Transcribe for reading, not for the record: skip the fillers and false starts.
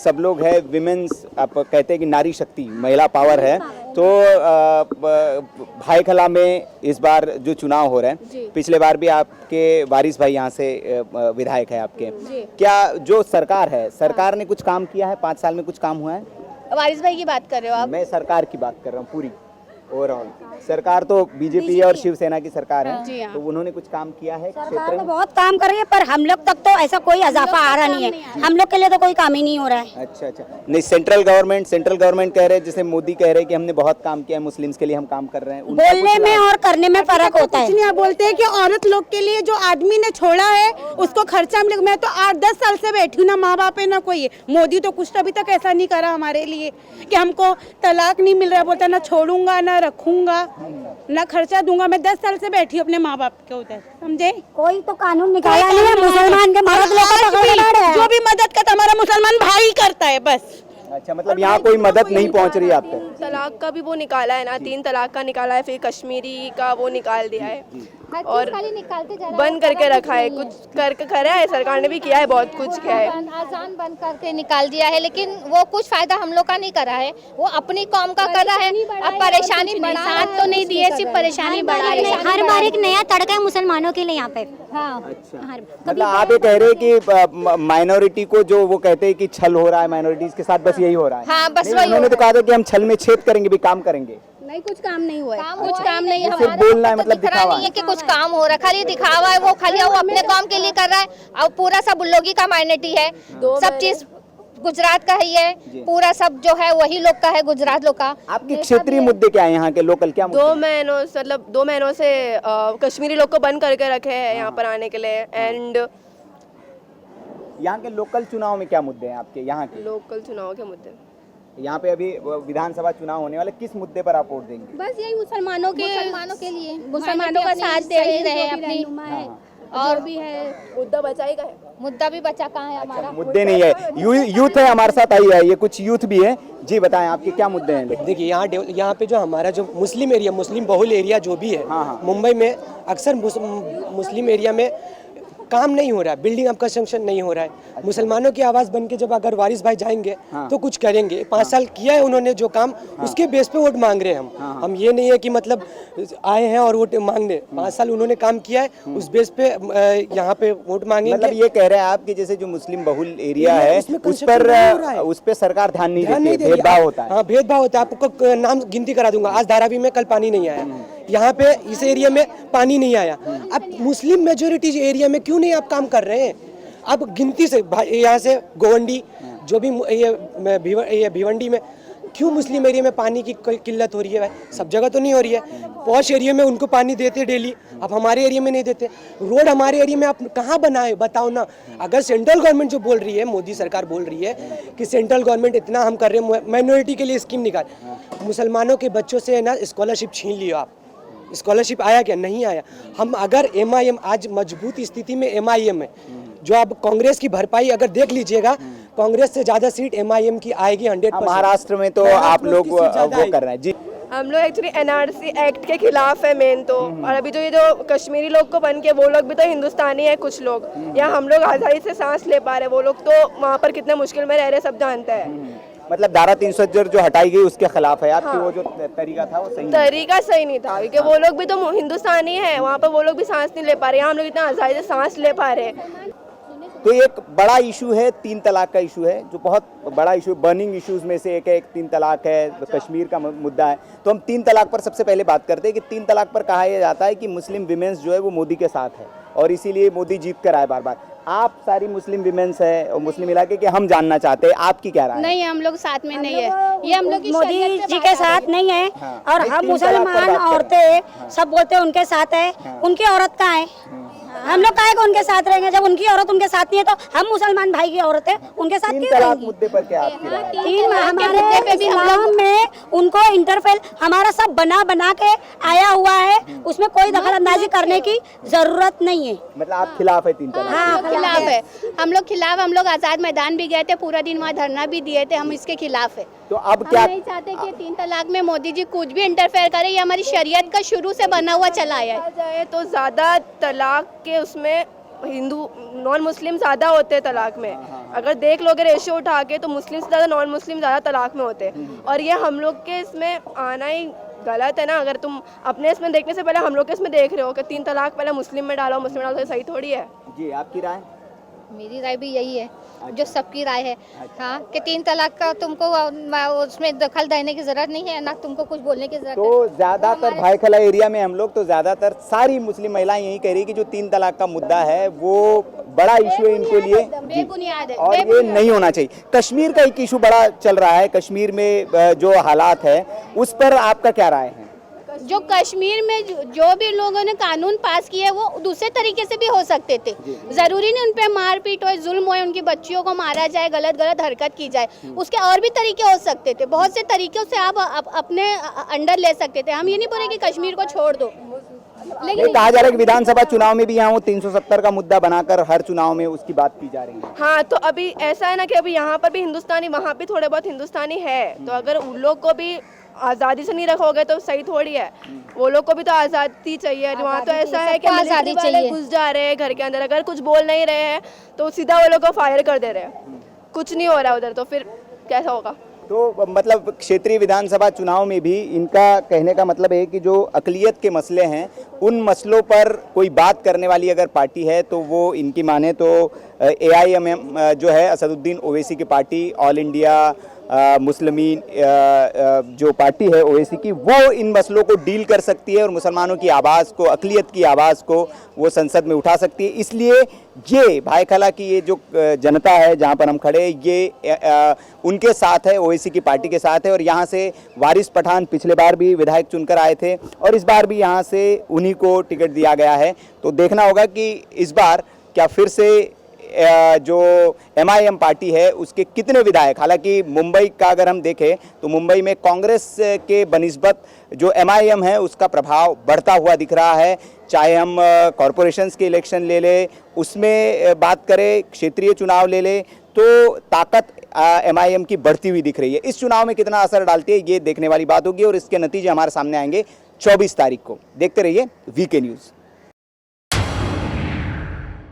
सब लोग है विमेंस, आप कहते हैं कि नारी शक्ति, महिला पावर है, तो भाईखला में इस बार जो चुनाव हो रहे हैं, पिछले बार भी आपके वारिस भाई यहाँ से विधायक है आपके, क्या जो सरकार है, सरकार ने कुछ काम किया है 5 साल में? कुछ काम हुआ है? वारिस भाई की बात कर रहे हो आप? मैं सरकार की बात कर रहा हूँ पूरी ओवरऑल। सरकार तो बीजेपी और शिवसेना की सरकार है, तो उन्होंने कुछ काम किया है क्षेत्र सरकार तो में? बहुत काम कर रही है, पर हम लोग तक तो ऐसा कोई इजाफा आ रहा नहीं है। हम लोग के लिए तो कोई काम ही नहीं हो रहा है। अच्छा अच्छा, नहीं सेंट्रल गवर्नमेंट कह रहे हैं, जैसे मोदी कह रहे हैं कि हमने बहुत काम किया है, मुस्लिम्स के लिए हम काम कर रहे हैं। उनका बोलने कुछ में और करने में फर्क होता है। कुछ नहीं, आप बोलते हैं कि औरत लोग के लिए जो आदमी ने छोड़ा है उसको खर्चा मिलेगा। मैं तो 8-10 साल से बैठी हूँ, ना माँ बाप है ना कोई है। मोदी तो कुछ अभी तक ऐसा नहीं करा हमारे लिए कि हमको तलाक नहीं मिल रहा, बोलता ना छोड़ूंगा ना रखूंगा ना खर्चा दूंगा। मैं 10 साल से बैठी हूँ अपने माँ बाप के उधर, समझे? कोई तो कानून निकाला नहीं है। मुसलमान के मर्द लोग को पकड़ रहे हैं। जो भी मदद करता हमारा मुसलमान भाई करता है बस। अच्छा, मतलब यहाँ कोई मदद नहीं पहुँच रही है आप तक? तलाक का भी वो निकाला है ना, 3 तलाक का निकाला है, फिर कश्मीरी का वो निकाल दिया है और बंद करके रखा है। कुछ करा है सरकार ने भी, किया है, बहुत कुछ किया है। आजान बंद करके निकाल दिया है, लेकिन वो कुछ फायदा हम लोग का नहीं करा है, वो अपनी कौम का कर रहा है। अब परेशानी साथ तो नहीं दिए, सिर्फ परेशानी बढ़ा है। हर बार एक नया तड़का है मुसलमानों के लिए यहाँ पे। हाँ, अच्छा, मतलब आप ये कह रहे हैं कि माइनॉरिटी को जो वो कहते हैं कि छल हो रहा है माइनॉरिटीज के साथ, बस यही हो रहा है? हाँ, बस नहीं, वही। उन्होंने तो कहा था कि हम छल में छेद करेंगे भी, काम करेंगे। नहीं, कुछ काम नहीं हुआ है। कुछ काम नहीं है सिर्फ हमारा, बोलना है, मतलब दिख रहा दिखावा नहीं है कि कुछ काम हो रहा है, खाली दिखावा है। वो खाली वो अपने काम के लिए कर रहा है। अब पूरा सब उन लोगी का माइनॉरिटी है, सब चीज गुजरात का ही है, पूरा सब जो है वही लोग का है, गुजरात लोग का। आपके क्षेत्रीय मुद्दे क्या है यहाँ के, लोकल क्या मुद्दे? 2 महीनों से कश्मीरी लोग को बंद करके रखे हैं यहाँ पर आने के लिए। एंड यहाँ के लोकल चुनाव में क्या मुद्दे हैं आपके यहाँ के? लोकल चुनाव के मुद्दे, यहाँ पे अभी विधानसभा चुनाव होने वाले, किस मुद्दे पर आप वोट देंगे? बस यही मुसलमानों के लिए, मुसलमानों का साथ दे ही रहे अपनी, और भी है मुद्दा बचाई का है। मुद्दा भी बचा कहाँ है हमारा? मुद्दे नहीं है, यूथ है हमारे साथ आई है, ये कुछ यूथ भी है। जी बताएं, आपके क्या मुद्दे हैं? देखिए, यहाँ पे जो हमारा जो मुस्लिम एरिया, मुस्लिम बहुल एरिया जो भी है, मुंबई में अक्सर मुस्लिम एरिया में काम नहीं हो रहा है, बिल्डिंग अप कंस्ट्रक्शन नहीं हो रहा है। मुसलमानों की आवाज़ बन के जब अगर वारिस भाई जाएंगे तो कुछ करेंगे। 5 साल किया है उन्होंने जो काम, उसके बेस पे वोट मांग रहे हैं हम ये नहीं है कि मतलब आए हैं और वोट मांगने। 5 साल उन्होंने काम किया है, उस बेस पे यहाँ पे वोट मांगेंगे। मतलब ये कह रहे हैं आप कि जैसे जो मुस्लिम बहुल एरिया है उस पर सरकार ध्यान नहीं देती, भेदभाव होता है। हाँ, भेदभाव होता है। आपको नाम गिनती करा दूंगा, आज धारावी में कल पानी नहीं आया, यहाँ पे इस एरिया में पानी नहीं आया। अब मुस्लिम मेजोरिटी एरिया में क्यों नहीं आप काम कर रहे हैं? अब गिनती से यहाँ से गोवंडी जो भी ये भिवंडी में क्यों मुस्लिम एरिया में पानी की किल्लत हो रही है? भाई सब जगह तो नहीं हो रही है। पॉश एरिया में उनको पानी देते डेली, अब हमारे एरिया में नहीं देते। रोड हमारे एरिया में आप कहाँ बनाए बताओ ना। अगर सेंट्रल गवर्नमेंट जो बोल रही है, मोदी सरकार बोल रही है कि सेंट्रल गवर्नमेंट इतना हम कर रहे हैं, माइनॉरिटी के लिए स्कीम निकाल, मुसलमानों के बच्चों से ना स्कॉलरशिप छीन लियो आप। स्कॉलरशिप आया क्या? नहीं आया। हम अगर MIM आज मजबूत स्थिति में MIM है, जो अब कांग्रेस की भरपाई अगर देख लीजिएगा, कांग्रेस से ज्यादा सीट MIM की आएगी 100%। महाराष्ट्र में तो आप लोग वो कर रहे हैं। जी, हम लोग एक्चुअली NRC एक्ट के खिलाफ है मेन तो। और अभी जो ये जो कश्मीरी लोग को बन के, वो लोग भी तो हिंदुस्तानी है कुछ लोग, या हम लोग आज़ादी से सांस ले पा रहे, वो लोग तो वहाँ पर कितने मुश्किल में रह रहे सब जानते हैं। मतलब धारा 370 जो हटाई गई उसके खिलाफ है आपकी? वो जो तरीका था वो सही नहीं था, क्योंकि वो लोग भी तो हिंदुस्तानी है, वहाँ पर वो लोग भी सांस नहीं ले पा रहे, यहाँ हम लोग इतना आज़ादी से सांस ले पा रहे। तो एक बड़ा इशू है 3 तलाक का इशू है, जो बहुत बड़ा इशू, बर्निंग इश्यूज में से एक है। 3 तलाक है, कश्मीर का मुद्दा है। तो हम 3 तलाक पर सबसे पहले बात करते हैं कि 3 तलाक पर कहा यह जाता है कि मुस्लिम विमेंस जो है वो मोदी के साथ है और इसीलिए मोदी जीत कर आए बार बार। आप सारी मुस्लिम विमेंस है और मुस्लिम इलाके के, हम जानना चाहते हैं आपकी क्या राय है? नहीं, हम लोग साथ में नहीं है, ये हम लोग मोदी जी के साथ नहीं है। और हम मुसलमान औरतें सब बोलते हैं उनके साथ है। उनकी औरत कहाँ है? हम लोग काहे को उनके साथ रहेंगे? जब उनकी औरत उनके साथ नहीं है तो हम मुसलमान भाई की औरत है उनके साथ क्यों रहेंगी? मुद्दे पर क्या आपकी राय है? 3 हमारे इस्लाम में उनको इंटरफेल हमारा सब बना के आया हुआ है, उसमें कोई दखल अंदाजी करने की जरूरत नहीं है। मतलब आप खिलाफ है 3 तलाक? हाँ, खिलाफ है। हम लोग खिलाफ, हम लोग आज़ाद मैदान भी गए थे, पूरा दिन वहाँ धरना भी दिए थे, हम इसके खिलाफ है। तो अब क्या नहीं चाहते कि 3 तलाक में मोदी जी कुछ भी इंटरफेयर करे, ये हमारी शरीयत का शुरू से बना हुआ चला आया है। तो ज़्यादा तलाक के उसमें हिंदू नॉन मुस्लिम ज़्यादा होते हैं तलाक में, अगर देख लोगे रेशियो उठा के तो मुस्लिम से ज़्यादा नॉन मुस्लिम ज़्यादा तलाक में होते हैं, और ये हम लोग के इसमें आना ही गलत है ना। अगर तुम अपने इसमें देखने से पहले हम लोग के इसमें देख रहे हो कि 3 तलाक पहले मुस्लिम में डालो, मुस्लिम में डालो, तो सही थोड़ी है। जी, आपकी राय? मेरी राय भी यही है जो सबकी राय है, हाँ, कि 3 तलाक का तुमको उसमें दखल देने की जरूरत नहीं है, ना तुमको कुछ बोलने की जरूरत है। तो ज़्यादातर भाईखला एरिया में हम लोग तो ज़्यादातर सारी मुस्लिम महिलाएं यही कह रही है कि जो 3 तलाक का मुद्दा है वो बड़ा इशू है इनके लिए, बेबुनियाद है, और ये नहीं होना चाहिए। कश्मीर का एक इशू बड़ा चल रहा है, कश्मीर में जो हालात है उस पर आपका क्या राय है? जो कश्मीर में जो भी लोगों ने कानून पास किए वो दूसरे तरीके से भी हो सकते थे, जरूरी नहीं उन पे मारपीट हो, जुल्म हो, उनकी बच्चियों को मारा जाए, गलत गलत हरकत की जाए, उसके और भी तरीके हो सकते थे। बहुत से तरीकों से आप अपने अंडर ले सकते थे। हम ये नहीं बोल रहे कि कश्मीर को छोड़ दो, लेकिन कहा जा रहा है कि विधानसभा चुनाव में भी यहाँ वो 370 का मुद्दा बनाकर हर चुनाव में उसकी बात की जा रही है। हाँ, तो अभी ऐसा है ना कि अभी यहाँ पर भी हिंदुस्तानी, वहाँ भी थोड़े बहुत हिंदुस्तानी है, तो अगर उन लोग को भी आज़ादी से नहीं रखोगे तो सही थोड़ी है। वो लोग को भी तो आज़ादी चाहिए। वहाँ तो ऐसा है कि आज़ादी चाहिए, घुस जा रहे हैं घर के अंदर, अगर कुछ बोल नहीं रहे हैं तो सीधा वो लोग को फायर कर दे रहे हैं, कुछ नहीं हो रहा उधर, तो फिर कैसा होगा? तो मतलब क्षेत्रीय विधानसभा चुनाव में भी इनका कहने का मतलब है कि जो अक़लियत के मसले हैं उन मसलों पर कोई बात करने वाली अगर पार्टी है तो वो इनकी माने तो AIMM जो है असदुद्दीन ओवैसी की पार्टी, ऑल इंडिया मुस्लिमीन जो पार्टी है ओवैसी की, वो इन मसलों को डील कर सकती है और मुसलमानों की आवाज़ को, अक़लियत की आवाज़ को वो संसद में उठा सकती है। इसलिए ये भाईखला की ये जो जनता है जहाँ पर हम खड़े, ये उनके साथ है, ओवैसी की पार्टी के साथ है। और यहाँ से वारिस पठान पिछले बार भी विधायक चुनकर आए थे और इस बार भी यहाँ से उन्हीं को टिकट दिया गया है। तो देखना होगा कि इस बार क्या फिर से जो MIM पार्टी है उसके कितने विधायक, हालांकि मुंबई का अगर हम देखें तो मुंबई में कांग्रेस के बनिस्बत जो MIM है उसका प्रभाव बढ़ता हुआ दिख रहा है। चाहे हम कॉरपोरेशंस के इलेक्शन ले ले, उसमें बात करें, क्षेत्रीय चुनाव ले ले, तो ताकत MIM की बढ़ती हुई दिख रही है। इस चुनाव में कितना असर डालती है ये देखने वाली बात होगी और इसके नतीजे हमारे सामने आएंगे 24 तारीख को। देखते रहिए VK न्यूज़।